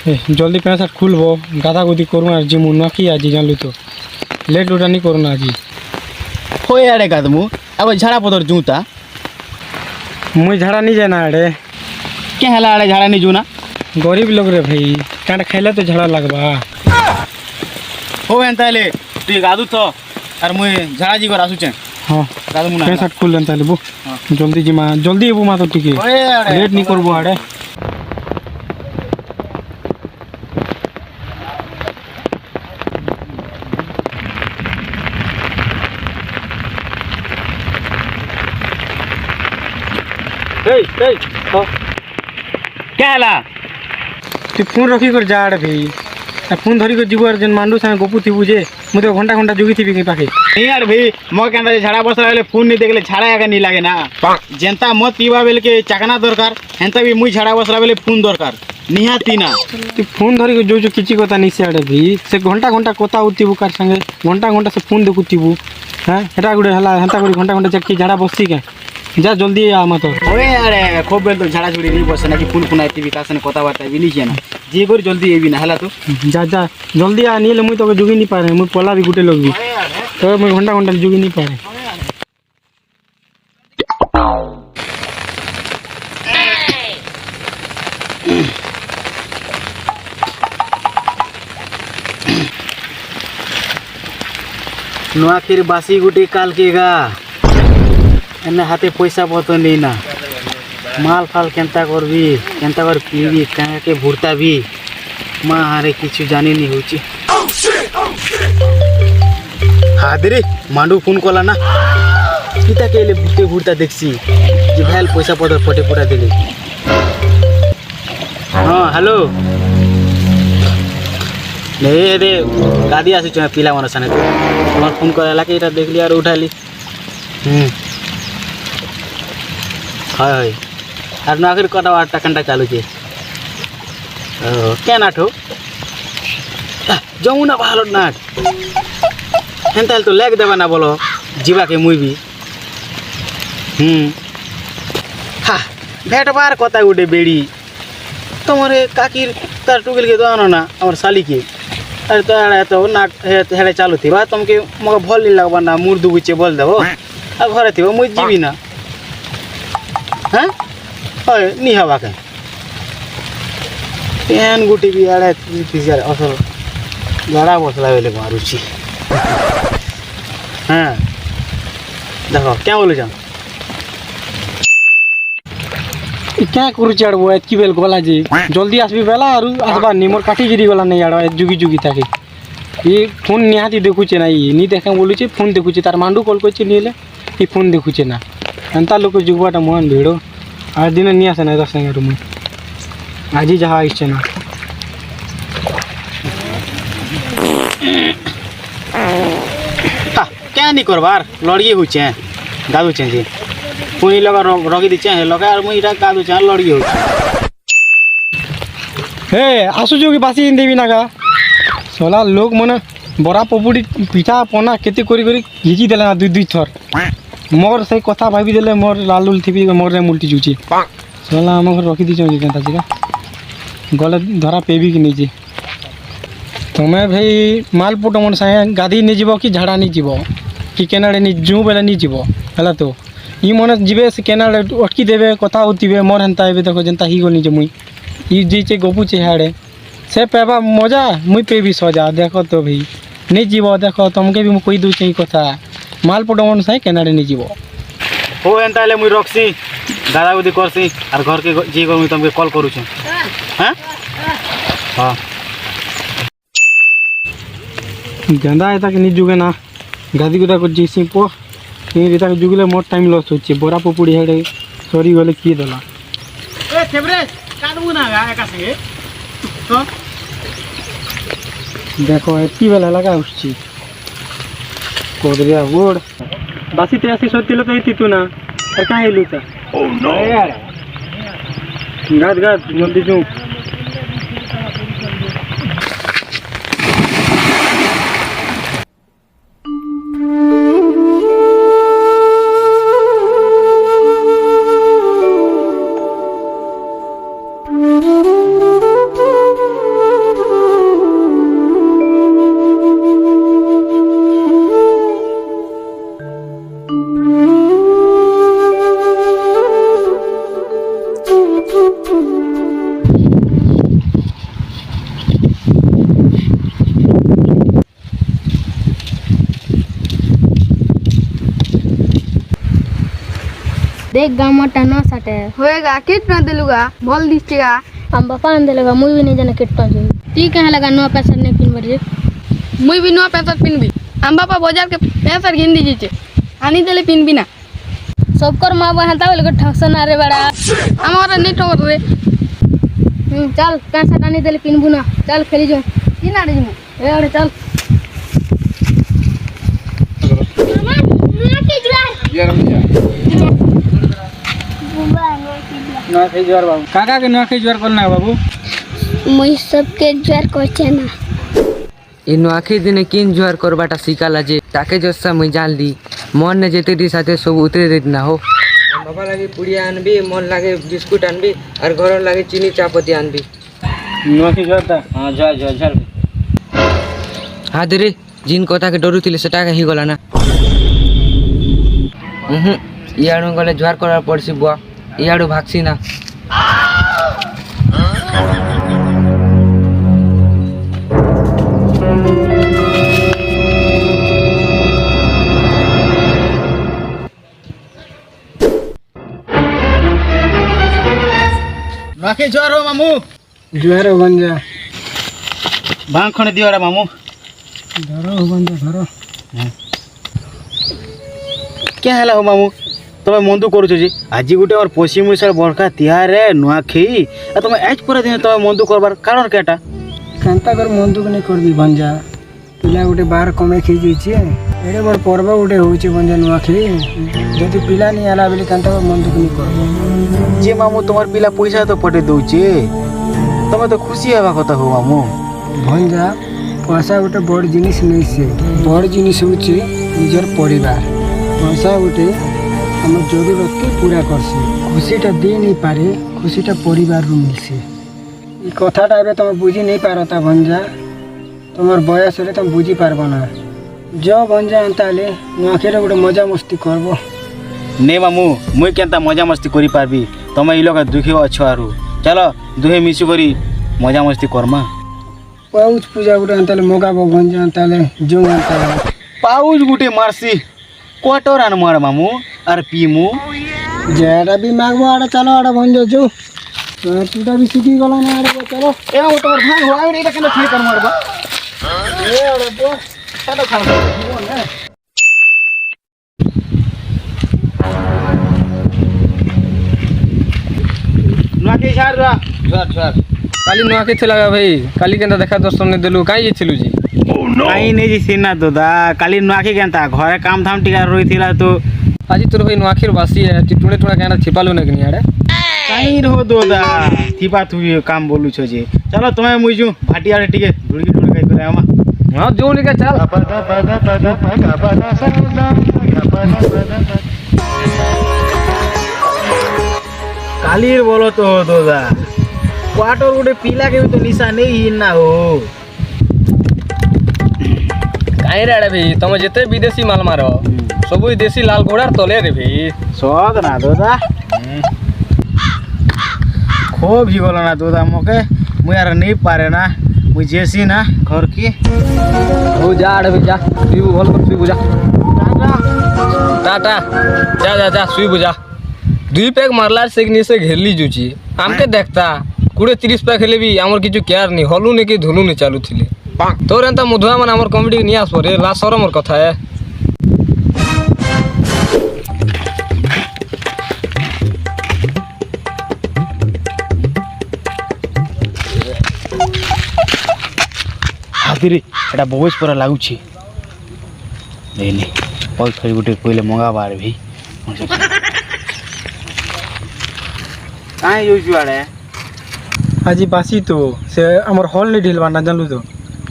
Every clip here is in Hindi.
जल्दी पैंट सार्ट खुलबो गाधा गुदी करूँ आज जिमु नकी आज जानलु तो लेट उठा नहीं करूँ आज हो आड़े गादमु अब झाड़ा पदर जूता मुई झाड़ा नहीं जाना आड़े क्या है आड़े झाड़ा नहीं जूना गरीब लोग रे भाई कांट खाइले तो झाड़ा लगवा हो एंता तु गादू तो और मुई झाड़ा जी कर आसुचे हाँ गादमु ना पैंट सार्ट खुल लेन ताले बो जल्दी जिमा जल्दी एबो मा तो टिके लेट नहीं करबो आड़े क्या है तू फोन रखी कर जा आड़े भाई फोन धरी कर जीव जेन मांडू सागे गपु थी जे मुझे घंटा घंटा जुगी थी के पाखे नहीं यार भाई मो केंदा झाड़ा बसला बेले फोन नहीं देखले झाड़ा आगे नहीं लागे ना जेंता मत पीवा बेले के चाकना दरकार हेंता भी मुई झाड़ा बसला बेले फोन दरकार निहाती ना तू फोन धरी कर जो किछि कथा नहीं से आड़े भाई से घंटा घंटा कथा उठिबू कार संगे घंटा घंटा से फोन देखुथिबू हां हेटा गुडे हला हेंता करी घंटा घंटा चक्की झाड़ा बसती के जा जल्दी आ मत ओए अरे खूब बेल तो झाड़ा छुड़ी नहीं बसे ना कि फोन फोन आती विकास ने कथा बार्ता भी नहीं किया ना जे कर जल्दी एबी ना हला तो जा जा जल्दी आ नहीं ले मुई तो जुगी नहीं पारे मुई पला भी गुटे लोग भी तो मुई घंटा घंटा जुगी नहीं पारे नुआखिर बासी गुटी काल केगा एने हाथे पैसा पतो नहीं ना माल फाल केंता करबी केंता कर पीबी काहे के भुरता भी मां हारे किछु जानी नहीं होची हादरे मांडू फोन कोला ना किता केले भुरते भुरता देखसी जे भाईल पैसा पतो फटे पुरा देले हां हेलो नहीं रे गाड़ी आसी छ पिला मन सने तुम्हार फोन करला के इटा देख लिया और उठा ली हाय हाय আর নাগের কটা 8টা ঘন্টা চালু ছে কেন আঠো যমুনা ভালো নাট হেনতাল তো লেগ দেবা না বলো জিবাকে মুইবি হা ভেটবার কথা উঠে বেড়ি তোমারে কাকির তার টুকেলকে দাও না আমার শালিকে আরে তো এত নাট হেড়ে চালু থিবা তোমাকে মগে ভাল নি লাগবা না মুরদু গুছে বল দেবো আর ঘরে থিবা মুই জিবি না হ্যাঁ नहीं हवा के पेन गुटी भी आड़े फिजर असल लड़ा बसला बेले मारुची हाँ देखो क्या बोलू जाओ क्या करू चढ़बो एतकी बेल गला जी जल्दी आसबी बेला और आसबा नी मोर काटी गिरी गला नहीं आड़ जुगी जुगी ताके ये फोन निहाती देखुचे ना ये नी देखे बोलुचे फोन देखुचे तार मांडू कॉल करचे नीले ये फोन देखुचे ना एंता लोक जुगबाटा मोहन भिड़ो आज दिन नहीं आसे ना दस संगे रूम आज ही जहाँ आइस ना क्या नहीं करबार लड़िए हो चे गादू चे जी पुनी लगा रगी दी चे लगा और मुई इटा गादू चे लड़िए हो हे आसु जोगी बासी इन देवी नागा सोला लोग मने बड़ा पपुड़ी पिठा पना केते करी करी घिची देला दुई दुई थर मोर से कथा भाबी देले मोर लालुल थी मोर रे मुल्टी जुची सोला हम घर रखी दी छी केनता जी गले धरा पेबी कि नहीं जी तुम्हें भाई मालपुट मन साहे गादी नहीं जीवो कि झाड़ा नहीं जीवो कि केनाडे नहीं जू बेले नहीं जीवो हला तो ई मन जीवे से केनाडे अटकी देबे कथा होतिबे मोर हंता हेबे देखो जनता ही गनी जे मुई ई जी चे गोपु चे हाड़े से पेबा मजा मुई पेबी सजा देखो तो भाई नहीं जीवो देखो तुमके भी कोई दू चे कथा मालपुट मन साहे केनाडे नहीं जीवो हो एंता ले मुई रखसी दादा गुदी करसी और घर के जी को मुई तुमके कॉल करू छु हां हां गंदा है तक नहीं जुगे ना गादी गुदा को जीसी पो ये रिता के जुगले मोर टाइम लॉस होची बोरा पपुड़ी हेडे सॉरी गले की देला ए थेबरे कादमु ना गा एका संगे तो देखो एती बेला लगा उछची कोदरिया बोर्ड बासी 83 सत्ती लोग ही तू ना और कहां हिलू था ओ नो यार गाद गाद जल्दी जो देख गा मोटा न साटे होएगा कितना दिलुगा बोल दीजिएगा हम बापा आन देलेगा मुई भी नहीं जाने कितना जो ती कहाँ लगा नुआ पैसा नहीं पिन बजे मुई भी नुआ पैसा पिनबी हम बापा बाजार के पैसा गिन दीजिए आनी देले पिनबी ना सबकर माँ बहन ता बोले ठगसन अरे बड़ा हमारा नहीं ठोकर रे चल पैसा नहीं देले पिन बुना चल खेली जो की ना रे मु ए अरे चल नुआखाई जुआर बाबू काका के नुआखाई जुआर करना बाबू मुई सबके ज्वार करछे ना এই নোয়াখাই দিনে কিন জোয়ার করবাটা শিখালা যে তাকে যসা মুই জানলি মন নে যেতে দি সাথে সব উতরে দিত না হো বাবা লাগে পুড়িয়া আনবি মন লাগে বিস্কুট আনবি আর ঘর লাগে চিনি চাপতি আনবি নুआखाई जुआर दा हां जुआर जुआर जुआर হ্যাঁ দে রে জিন কথাকে ডরুছিলে সেটা হি গলা না ইয়াড়ু গলে জোয়ার করার পড়ছি বুয়া ইয়াড়ু ভাগছি না नुआखाई जुआर हो मामू जुआर हो बन जा भांग खणे दियो रे मामू धरो हो बन जा धरो क्या हैला हो मामू तमे मंदु करूछ जी आज गुटे और पश्चिम ओडिसा बड़का तिहार रे नुआखाई आ तमे आज पूरा दिन तमे मंदु करबार कारण केटा केनता कर मंदुक नहीं करबी बन जा पिला गोटे बाहर कमे खी जाइछे एडे बड़ पर्व गोटे होउछे बन जा नुआखाई जदि पिला नहीं आला बेले केनता कर मंदुक नहीं करबो जे मामू तुम्हार पिला पैसा तो पटे दउछे तमे तो खुशी हेबा कथा हो मामू भन जा पैसा गोटे बड़ जिनिस नहीं से बड़ जिनिस होउछे निजर परिवार पैसा गोटे हम जरूरत के पूरा करसी खुशीटा दे नहीं पारे खुशीटा परिवार रु मिलसे ई कथाटा एबे तुम बुझी नहीं पारता भंजा तुम्हार बयस रे तुम बुझी पारबो ना जो भंजा अंताले नुआखाई रे गोटे मजा मस्ती करबो ने मामू मुई केनता मजा मस्ती करी पारबी तमे ई लोग दुखी अच्छो आरु चलो दुहे मिसु करी मजा मस्ती करमा पाउच पूजा गोटे अंताले मगाबो भंजा अंताले जो अंताले पाउज गुटे मारसी क्वार्टर आन मार मामू आर पीमू जेड़ा भी मागबो आड़ा चलो आड़ा भंजा जो टूटा भी सिकी गला ना आड़ा चलो ए ओ तोर भाई हो आउ एटा केना खाई कर मारबा ए आड़ा तो चलो खाना नुआखाई छाड़ रा জোয়ার জোয়ার কালি নোয়াখাই ଥିଲା ভাই কালি কেনতা দেখা দর্শন নে দেলু কাই যাইছিলু জি কাই নেই যে না দাদা কালি নুআখাই কেনতা ঘরে কাম ধাম টিকা রইছিলা তো আজি তোর ভাই নোয়াখাইর বাসি টি টুনে টুনা কেনা ছিপালু না কিনি আড়ে কাই রো দাদা থিপা তুই কাম বলুছ যে চলো তুমি মুইজু ভাটি আড়ে টিকে ধুড়কি ধুড়কাই করে আমা হ্যাঁ जो निका चल কালির বলো তো দাদা কোয়ার্টার গোটে পিলা কে তো নিশা নেই হিন না হো কাই রে আড়ে ভাই তুমি যেতে বিদেশি মাল মারো সবই দেশি লাল ঘোড়ার তলে রে ভাই সদ না দাদা খুব হি গল না দাদা মকে মুই আর নেই পারে না মুই যেছি না ঘর কি ও যা আড়ে ভাই যা তুই ভাল করে তুই বুঝা টাটা যা যা যা শুই বুঝা দুই প্যাক মারলার সেগনি সে ঘেরলি জুচি আমকে দেখতা 20-30 প্যাক হেলে বি আমার কিছু কেয়ার নি হলু নি কি ধুলু নি চালু থিলে তোর এন্তা মধুয়া মানে আমার কমেডি নিয়ে আসবো রে লা শরমর কথা এ হাতিরে এটা বহুত পুরা লাগুছি নেই পল ফের গোটে কইলে মগাবার ভাই কাই যাইছু আড়ে आज बासी तो से हमर हॉल नहीं ढिलवा ना जानलु तो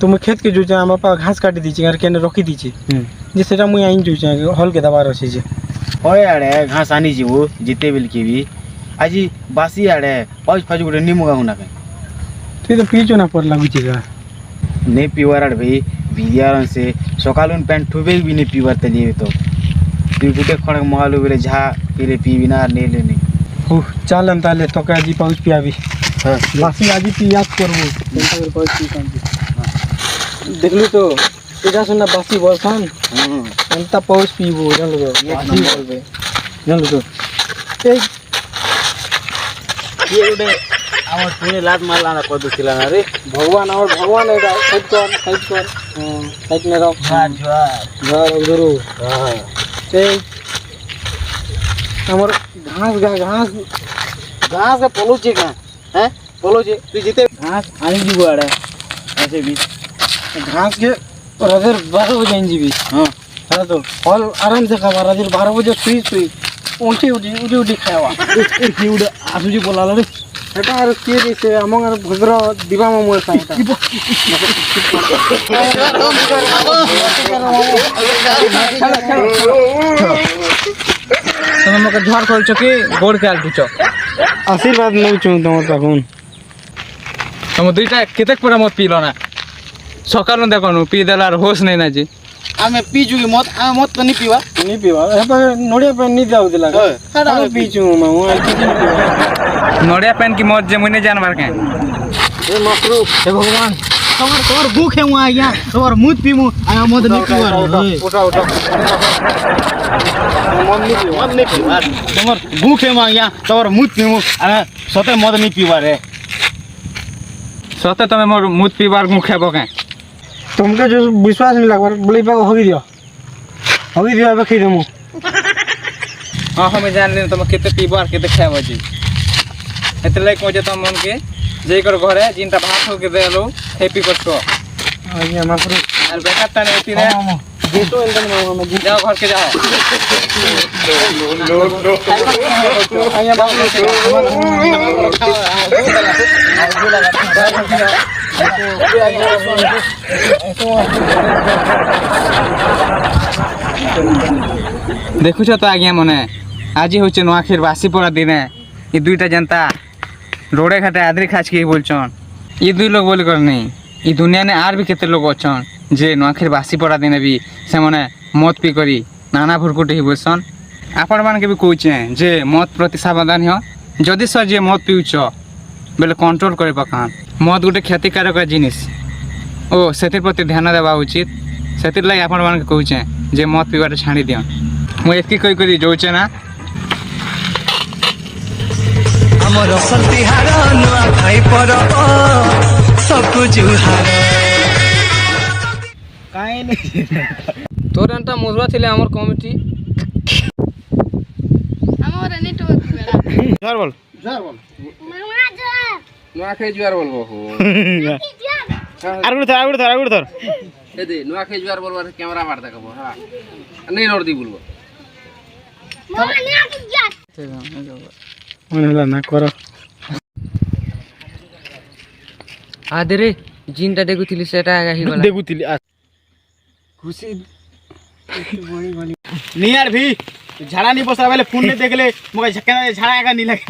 तुम खेत के जुचे हम पा घास काटी दीची और केने रखी दीची जे सेटा मुई आइन जुचे हॉल के दबार अछि जे ओए आड़े घास आनी जीवो जिते बिल के भी आज बासी आड़े पाँच फाज गोटे निमु गाऊ ना तू तो पीचो ना पर लागु छी का ने पीवार आड़ भाई बियारन से सकालुन पैंट ठुबे भी ने पीवार तली तो तू गुटे खड़क महालु बेले झा पीले पीबी ना ने लेने हो चालन ताले तो का जी पाउच पियाबी बासी आज पियाज करबो जनता कर पाउच पी कांती देखलु तो एटा सुना बासी बरसान अंता पाउच पीबो जानलु तो बासी बोलबे जानलु तो এই କିଏ ଗୋଟେ আমার ପୁଣି ଲାତ ମାରଲା ନା କଦୁଥିଲା ନା ରେ ভগবান আমার ভগবান এটা সাইড কর সাইড নে দাও ঝাড় ঝাড় ঘর গুরু এই আমার ঘাস ঘাস ঘাস কে পলুছে না হ্যাঁ পলুছে তুই যেতে ঘাস আনি দিব আড়ে এসে বি ঘাস के রাতের 12 बजे आइन जीबी হ্যাঁ হ্যাঁ তো ফল আরাম से খাবা রাতের 12 बजे শুই উঠি খাওয়া কি উড়ে আসুজি বলালা রে এটা আর কি দিছে আমার ভদ্র দিবা মামু এটা তুমি আমাকে ঝড় করছো কি গোড় খেয়াল দিচ্ছ আশীর্বাদ নউছু তোমার তখন তুমি দুইটা কেতে করে মত পিল না সকাল দেখো পি দেলা আর হোশ নেই না যে আমি পিজু কি মত আমি মত তো নি পিবা নি পিবা এবা নড়িয়া পানি নি যাউদিলা হ্যাঁ আমি পিছু মামু আর কিছু নি পিবা নড়িয়া পেন কি মত যে মুই জানবার কে এ মাকরু হে ভগবান তোমার বুক হে মুয়া ইয়া তোমার মুত পিমু আমি মত নি পিবা ওটা মত নি পিবা তোমার বুক হে মুয়া ইয়া তোমার মুত পিমু আমি সতে মত নি পিবা রে সতে তুমি মোর মুত পিবার মুখ হেব কে तुमके जो विश्वास नहीं लगवा बोले पाओ होगी दियो अब खी देमु हाँ हमें जान ले तुम केते पीबार केते खाब जी एते लाइक मजे तुम मन के जे कर घरे जिनता भात हो के देलो हैप्पी करतो आइए माकरू और बेटा तने एती रे जेतो इंदन मामा में जाओ घर के जाओ आइए माकरू देखुछ तो आज्ञा मने आज हूँ नुआखीर बासी पड़ा दिन ये दुईटा जनता रोडे घाटे आदरी खाच के बोलचन ये दुई लोग बोल कर नहीं ये दुनिया ने आर भी केते लोग अच्छन जे नुआखीर बासी पड़ा दिन भी से मने मत पी करी नाना भुरकुटी ही बोलसन आपण मान के भी कहे जे मत प्रति सावधान हो जदि सर जे मत पीउछ बेले कंट्रोल करे पकान मत गोटे क्षतिकारक जिनिस ओ से प्रति ध्यान देवा उचित से लगे आपण मान के कहे जे मत पीवार छाड़ी दियन मुझे एतकी कही कर जाऊे ना हमर असल तिहार नुआ खाई पर सबको जुहार काहे नहीं तोर एंता मुजवा थिले हमर कमिटी আমার নেটওয়ার্ক বেড়া ঝাড় বল नुआ खाई जुआर बोलबो हो আগুড় ধর ए दे नुआ खाई जुआर बोलबो कैमरा मार देखाबो हां नहीं नोर दी बोलबो मन ना करो आदे रे जिनटा देखुथिली सेटा आगा हि गला দেখুଥିଲି খুশি নিয়ার ভি ঝাড়া নি বসা বেলে ফোন নে দেখলে মগে ঝাড়া আগা নি লাগে